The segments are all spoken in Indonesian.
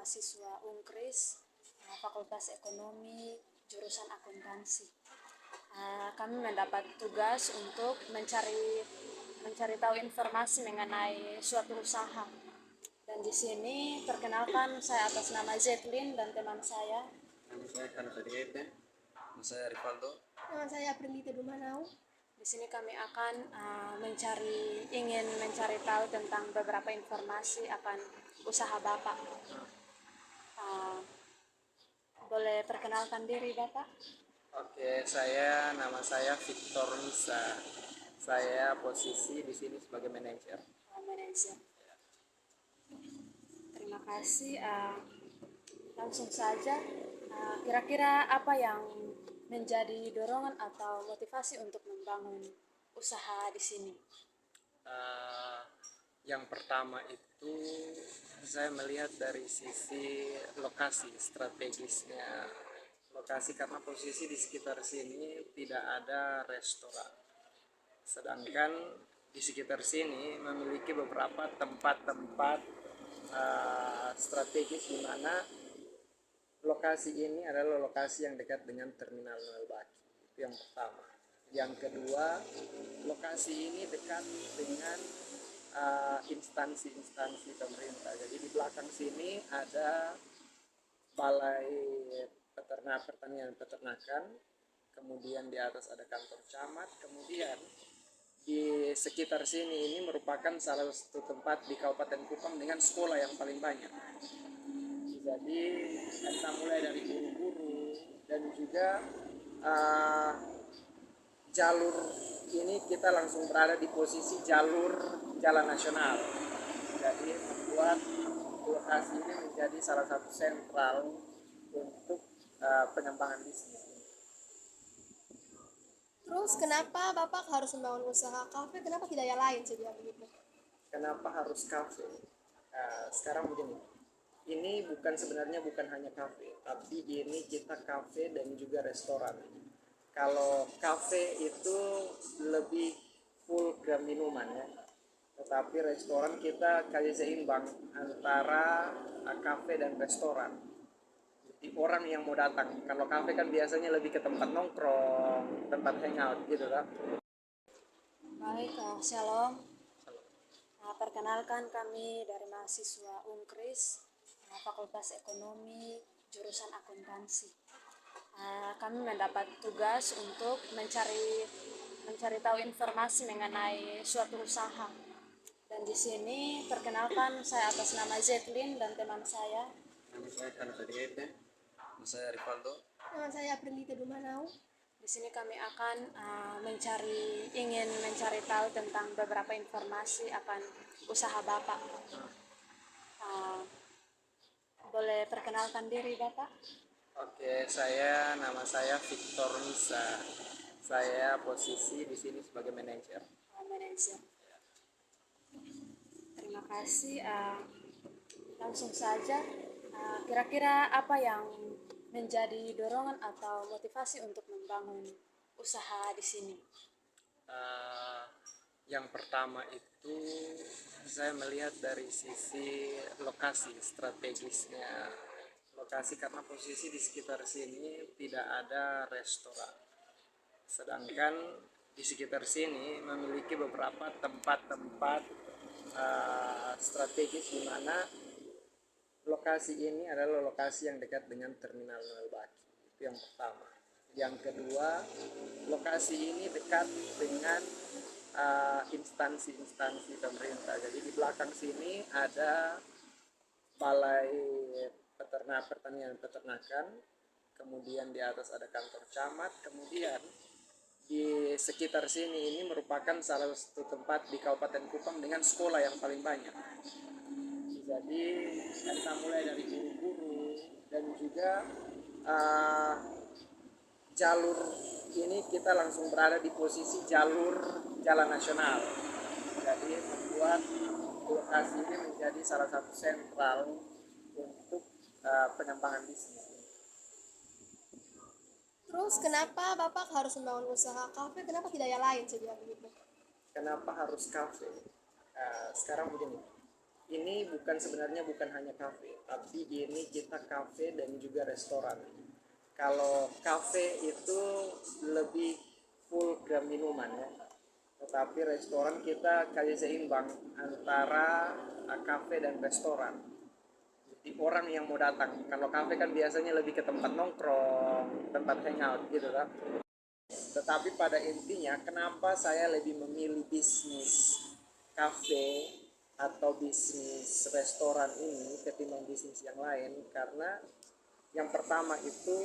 mahasiswa Unkris, Fakultas Ekonomi, jurusan akuntansi. Kami mendapat tugas untuk mencari tahu informasi mengenai suatu usaha. Dan di sini perkenalkan, saya atas nama Zetlin dan teman saya. Nama saya Kanafadiete. Nama saya Rivaldo. Nama saya Prilita Dumanau. Di sini kami akan ingin mencari tahu tentang beberapa informasi akan usaha Bapak. Boleh perkenalkan diri Bapak? Oke, nama saya Victor Nisa. Saya posisi di sini sebagai manajer. Manajer. Terima kasih. Langsung saja, kira-kira apa yang menjadi dorongan atau motivasi untuk membangun usaha di sini? Yang pertama itu saya melihat dari sisi lokasi strategisnya. Lokasi karena posisi di sekitar sini tidak ada restoran. Sedangkan di sekitar sini memiliki beberapa tempat-tempat strategis di mana lokasi ini adalah lokasi yang dekat dengan Terminal Noel Baki. Itu yang pertama. Yang kedua, lokasi ini dekat dengan instansi-instansi pemerintah. Jadi di belakang sini ada balai pertanian peternakan, kemudian di atas ada kantor camat, kemudian di sekitar sini ini merupakan salah satu tempat di Kabupaten Kupang dengan sekolah yang paling banyak. Jadi kita mulai dari guru-guru dan juga jalur ini kita langsung berada di posisi jalur jalan nasional. Jadi membuat lokasi ini menjadi salah satu sentral untuk pengembangan bisnis. Terus kenapa Bapak harus membangun usaha kafe? Kenapa tidak yang lain saja begitu? Kenapa harus kafe? Sekarang begini, ini sebenarnya bukan hanya kafe, tapi ini kita kafe dan juga restoran. Kalau kafe itu lebih full ke minuman ya, tetapi restoran kita kayak seimbang antara kafe dan restoran. Jadi orang yang mau datang, kalau kafe kan biasanya lebih ke tempat nongkrong, tempat hangout gitu kan. Baik, Shalom. Perkenalkan, kami dari mahasiswa Unkris, Fakultas Ekonomi, jurusan akuntansi. Kami mendapat tugas untuk mencari tahu informasi mengenai suatu usaha. Dan di sini perkenalkan, saya atas nama Zetlin dan teman saya. Nama saya Kanafadiete. Nama saya Rivaldo. Nama saya Prilita Dumanau. Di sini kami akan ingin mencari tahu tentang beberapa informasi akan usaha Bapak. Boleh perkenalkan diri Bapak? Oke, nama saya Victor Nisa. Saya posisi di sini sebagai manajer. Manajer. Terima kasih. Langsung saja, kira-kira apa yang menjadi dorongan atau motivasi untuk membangun usaha di sini? Yang pertama itu saya melihat dari sisi lokasi strategisnya. Lokasi karena posisi di sekitar sini tidak ada restoran. Sedangkan di sekitar sini memiliki beberapa tempat-tempat strategis di mana lokasi ini adalah lokasi yang dekat dengan Terminal Noel Baki. Itu yang pertama. Yang kedua, lokasi ini dekat dengan instansi-instansi pemerintah. Jadi di belakang sini ada balai pertanian peternakan, kemudian di atas ada kantor camat, kemudian di sekitar sini ini merupakan salah satu tempat di Kabupaten Kupang dengan sekolah yang paling banyak. Jadi kita mulai dari guru-guru dan juga jalur ini kita langsung berada di posisi jalur jalan nasional. Jadi membuat lokasi ini menjadi salah satu sentral untuk pengembangan bisnis. Terus kenapa Bapak harus membangun usaha kafe? Kenapa tidak yang lain saja begitu? Kenapa harus kafe? Sekarang begini, ini sebenarnya bukan hanya kafe, tapi ini kita kafe dan juga restoran. Kalau kafe itu lebih full ke minuman ya, tetapi restoran kita kasih seimbang antara kafe dan restoran. Jadi orang yang mau datang, kalau kafe kan biasanya lebih ke tempat nongkrong, tempat hangout gitu kan. Tetapi pada intinya kenapa saya lebih memilih bisnis kafe atau bisnis restoran ini ketimbang bisnis yang lain, karena yang pertama itu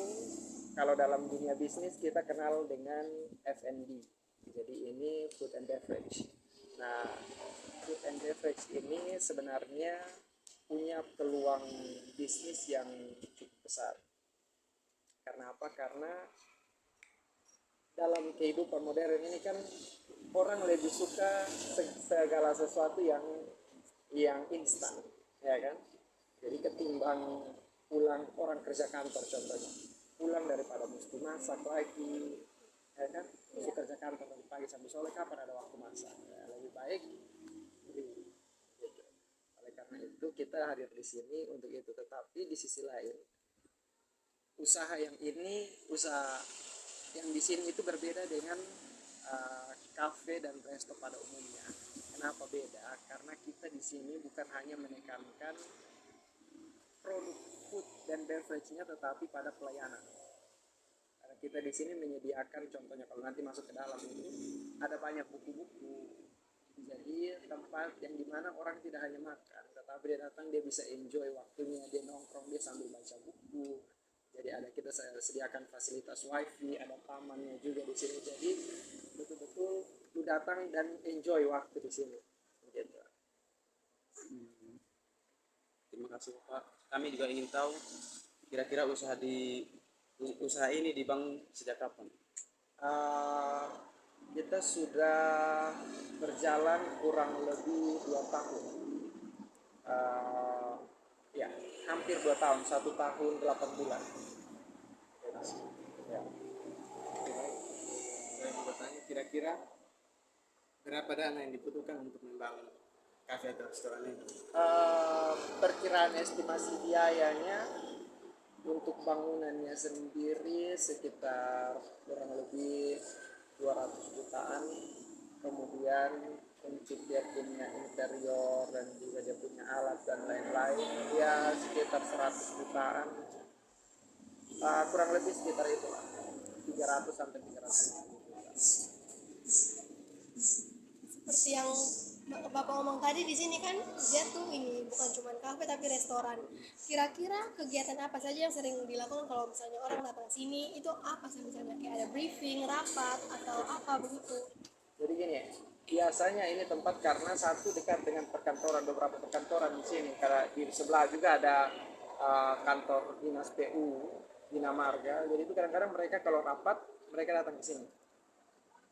kalau dalam dunia bisnis kita kenal dengan F&B. Jadi ini food and beverage. Nah, food and beverage ini sebenarnya punya peluang bisnis yang cukup besar. Karena apa? Karena dalam kehidupan modern ini kan orang lebih suka segala sesuatu yang instan, ya kan? Jadi ketimbang pulang orang kerja kantor contohnya, pulang daripada mesti masak lagi, ya kan? Mesti kerja kantor dari pagi sampai sore, kapan ada waktu masak? Ya, lebih baik gitu. Oleh karena itu kita hadir di sini untuk itu. Tetapi di sisi lain, usaha yang di sini itu berbeda dengan kafe dan resto pada umumnya. Kenapa beda? Karena kita di sini bukan hanya menekankan produk food dan beverage-nya, tetapi pada pelayanan. Karena kita di sini menyediakan, contohnya kalau nanti masuk ke dalam ini ada banyak buku-buku. Jadi tempat yang dimana orang tidak hanya makan, tetapi dia datang, dia bisa enjoy waktunya, dia nongkrong, dia sambil baca buku. Jadi kita sediakan fasilitas wifi, ada tamannya juga di sini. Jadi betul-betul lu datang dan enjoy waktu di sini. Gitu. Terima kasih Pak. Kami juga ingin tahu kira-kira usaha ini dibangun sejak kapan? Kita sudah berjalan kurang lebih 2 tahun. Ya, hampir 2 tahun, 1 tahun 8 bulan. Ya. Saya mau bertanya, kira-kira berapa dana yang dibutuhkan untuk membangun kafe atau restoran ini? Perkiraan estimasi biayanya untuk bangunannya sendiri sekitar kurang lebih 200 jutaan. Kemudian untuk dia punya interior dan juga dia punya alat dan lain-lain ya sekitar 100 jutaan. Kurang lebih sekitar itulah, 300 sampai 300 juta. Seperti yang Bapak ngomong tadi, di sini kan dia tuh ini bukan cuma kafe tapi restoran. Kira-kira kegiatan apa saja yang sering dilakukan kalau misalnya orang datang sini, itu apa sih, misalnya kayak ada briefing, rapat atau apa begitu? Jadi gini ya, biasanya ini tempat karena satu dekat dengan perkantoran, beberapa perkantoran di sini. Karena di sebelah juga ada kantor dinas PU, Bina Marga. Jadi itu kadang-kadang mereka kalau rapat mereka datang ke sini.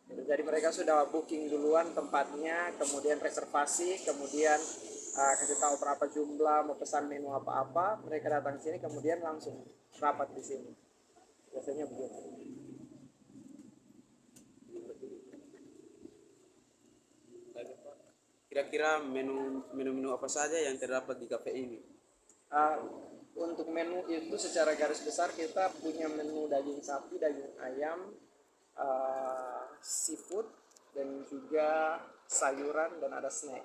Jadi mereka sudah booking duluan tempatnya, kemudian reservasi, kemudian kasih tahu berapa jumlah, mau pesan menu apa-apa, mereka datang ke sini, kemudian langsung rapat di sini. Biasanya begitu. Kira-kira menu apa saja yang terdapat di kafe ini? Untuk menu itu secara garis besar kita punya menu daging sapi, daging ayam, seafood, dan juga sayuran, dan ada snack.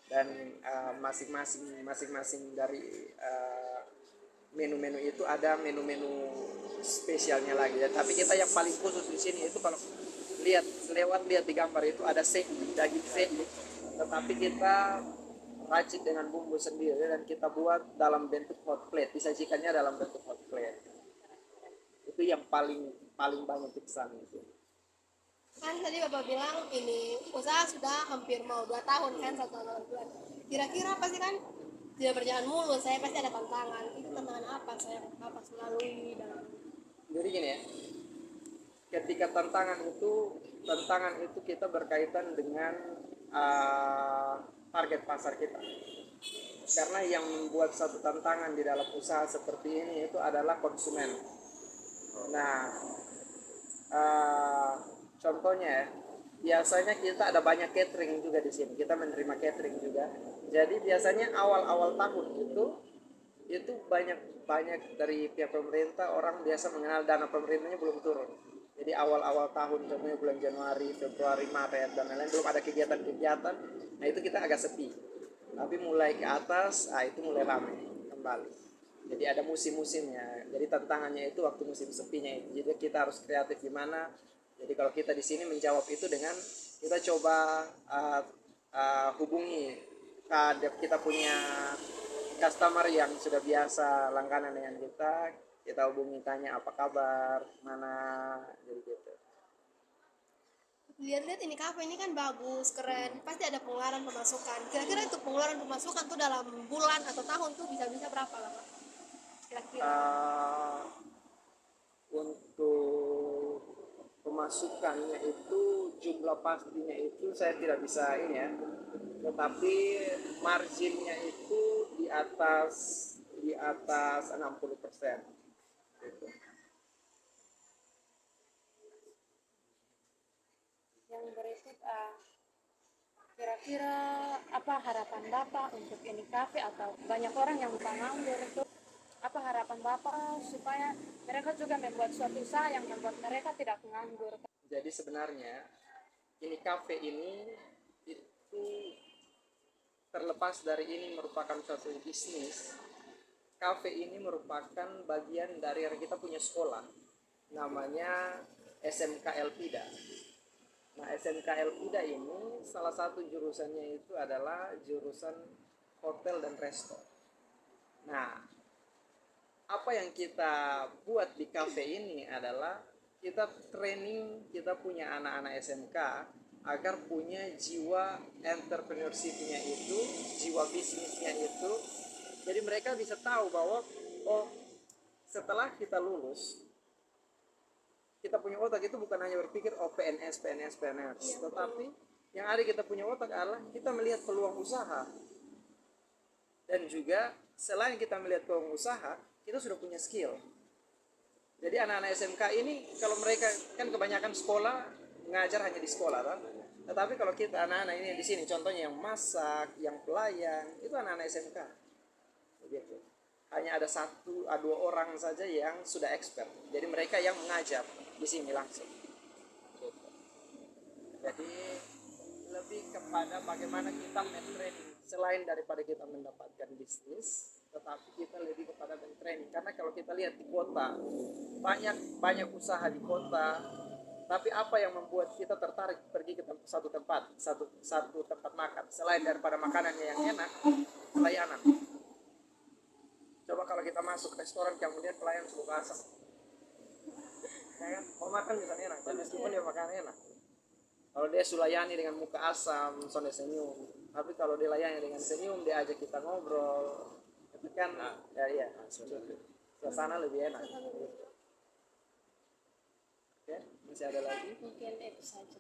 Dan masing-masing dari menu-menu itu ada menu-menu spesialnya lagi. Tapi kita yang paling khusus di sini itu kalau lihat di gambar itu ada daging seki, tetapi kita racik dengan bumbu sendiri dan kita buat dalam bentuk hot plate, disajikannya dalam bentuk hot plate. Itu yang paling banyak pesan itu. Kan tadi Bapak bilang ini usaha sudah hampir mau 2 tahun kan, 1 tahun 8 bulan. Kira-kira pasti kan tidak berjalan mulus, saya pasti ada tantangan. Itu tantangan apa saya Bapak lalui dalam? Jadi gini ya, ketika tantangan itu kita berkaitan dengan target pasar kita. Karena yang membuat satu tantangan di dalam usaha seperti ini itu adalah konsumen. Nah, contohnya biasanya kita ada banyak catering juga di sini. Kita menerima catering juga. Jadi biasanya awal-awal tahun itu banyak dari pihak pemerintah, orang biasa mengenal dana pemerintahnya belum turun. Jadi awal-awal tahun, contohnya bulan Januari, Februari, Maret dan lain-lain belum ada kegiatan-kegiatan. Nah itu kita agak sepi. Tapi mulai ke atas, itu mulai ramai kembali. Jadi ada musim-musimnya. Jadi tantangannya itu waktu musim sepinya itu. Jadi kita harus kreatif gimana. Jadi kalau kita di sini menjawab itu dengan kita coba hubungi kita punya customer yang sudah biasa langganan dengan kita hubungi tanya apa kabar, mana, jadi gitu. Lihat-lihat ini kafe ini kan bagus, keren, pasti ada pengeluaran pemasukan. Kira-kira itu pengeluaran pemasukan tuh dalam bulan atau tahun tuh bisa-bisa berapa lama? Kira-kira. Untuk pemasukannya itu jumlah pastinya itu saya tidak bisa ini ya, tetapi marginnya itu di atas 60% gitu. Yang berikut, kira-kira apa harapan Bapak untuk ini kafe atau banyak orang yang penganggur itu? Apa harapan Bapak supaya mereka juga membuat suatu usaha yang membuat mereka tidak menganggur? Jadi sebenarnya ini kafe ini itu terlepas dari ini merupakan suatu bisnis. Kafe ini merupakan bagian dari yang kita punya sekolah, namanya SMK Elpida. Nah, SMK Elpida ini salah satu jurusannya itu adalah jurusan hotel dan resto. Nah, apa yang kita buat di kafe ini adalah kita training, kita punya anak-anak SMK agar punya jiwa entrepreneurship-nya itu, jiwa bisnisnya itu. Jadi mereka bisa tahu bahwa setelah kita lulus, kita punya otak itu bukan hanya berpikir PNS, tetapi yang ada kita punya otak adalah kita melihat peluang usaha. Dan juga selain kita melihat peluang usaha, kita sudah punya skill. Jadi anak-anak SMK ini kalau mereka kan kebanyakan sekolah ngajar hanya di sekolah kan? Tetapi kalau kita anak-anak ini di sini contohnya yang masak, yang pelayan, itu anak-anak SMK. Begitu. Hanya ada 1-2 orang saja yang sudah expert. Jadi mereka yang mengajar di sini langsung. Gitu. Jadi lebih kepada bagaimana kita mentraining selain daripada kita mendapatkan bisnis, tetapi kita lebih kepada mentraining. Karena kalau kita lihat di kota banyak usaha di kota, tapi apa yang membuat kita tertarik pergi ke satu tempat makan selain daripada makanannya yang enak, pelayanan. Coba kalau kita masuk restoran kemudian pelayan suruh basah, ya kan? Mau makan bisa enak, tapi meskipun dia makan enak, kalau dia sulayani dengan muka asam, sonde senyum. Tapi kalau dia layani dengan senyum, dia ajak kita ngobrol, itu kan ya suasana lebih enak. Oke, masih ada lagi? Mungkin itu saja.